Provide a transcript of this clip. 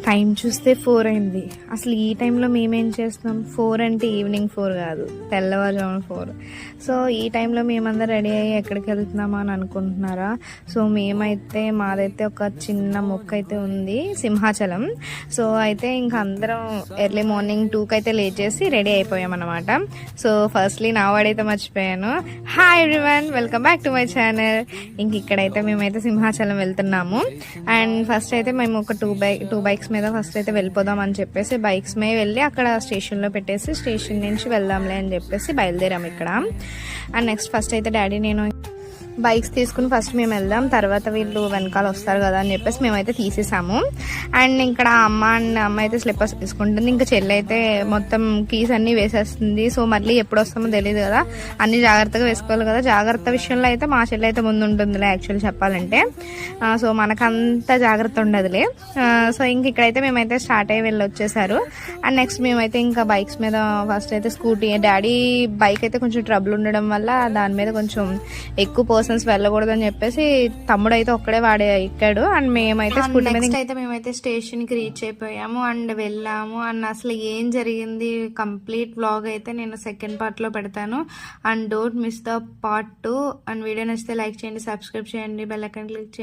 Time చూస్తే 4 అయింది. అసలు ఈ టైంలో మేమేం చేస్తున్నాం? 4 అంటే ఈవినింగ్ 4 కాదు, తెల్లవారుజామున 4. సో ఈ టైంలో మేమందరం రెడీ అయ్యి ఎక్కడికి వెళ్తున్నామా అని అనుకుంటున్నారా? సో మాదైతే ఒక చిన్న మొక్క అయితే ఉంది, సింహాచలం. సో అయితే ఇంకా అందరం ఎర్లీ మార్నింగ్ 2కి అయితే లేచేసి రెడీ అయిపోయాం అనమాట. సో ఫస్ట్లీ నా వాడైతే మర్చిపోయాను. Hi everyone, welcome back to my channel. ఇక్కడైతే మేమైతే సింహాచలం వెళ్తున్నాము. అండ్ ఫస్ట్ అయితే మేము ఒక టూ బైక్స్ మీద ఫస్ట్ అయితే వెళ్ళిపోదాం అని చెప్పేసి బైక్స్ మీద వెళ్ళి అక్కడ స్టేషన్లో పెట్టేసి స్టేషన్ నుంచి వెళ్దాంలే అని చెప్పేసి బయలుదేరాం ఇక్కడ. అండ్ నెక్స్ట్ ఫస్ట్ అయితే డాడీ నేను బైక్స్ తీసుకుని ఫస్ట్ మేము వెళ్దాం, తర్వాత వీళ్ళు వెనకాల వస్తారు కదా అని చెప్పేసి మేమైతే తీసేసాము. అండ్ ఇక్కడ అమ్మ అయితే స్లిప్పర్స్ తీసుకుంటుంది, ఇంకా చెల్లి అయితే మొత్తం కీస్ అన్నీ వేసేస్తుంది. సో మళ్ళీ ఎప్పుడు వస్తామో తెలియదు కదా, అన్ని జాగ్రత్తగా వేసుకోవాలి కదా. జాగ్రత్త విషయంలో అయితే మా చెల్లి అయితే ముందు ఉంటుందిలే యాక్చువల్లీ చెప్పాలంటే. సో మనకంత జాగ్రత్త ఉండదులే. సో ఇక్కడైతే మేమైతే స్టార్ట్ అయ్యి వెళ్ళి వచ్చేసారు. అండ్ నెక్స్ట్ మేమైతే ఇంకా బైక్స్ మీద ఫస్ట్ అయితే స్కూటీ, డాడీ బైక్ అయితే కొంచెం ట్రబుల్ ఉండడం వల్ల దాని మీద కొంచెం ఎక్కువ పర్సన్స్ వెళ్ళకూడదని చెప్పేసి తమ్ముడు అయితే ఒక్కడే ఎక్కాడు. అండ్ మేమైతే స్కూటీ మీద అయితే మేమైతే స్టేషన్ కి రీచ్ అయిపోయాము అండ్ వెళ్ళాము. అండ్ అసలు ఏం జరిగింది కంప్లీట్ వ్లాగ్ అయితే నేను సెకండ్ పార్ట్ లో పెడతాను. And don't miss the part 2. And video నచ్చితే లైక్ చేయండి, సబ్స్క్రైబ్ చేయండి, బెల్ ఐకాన్ క్లిక్ చేయండి.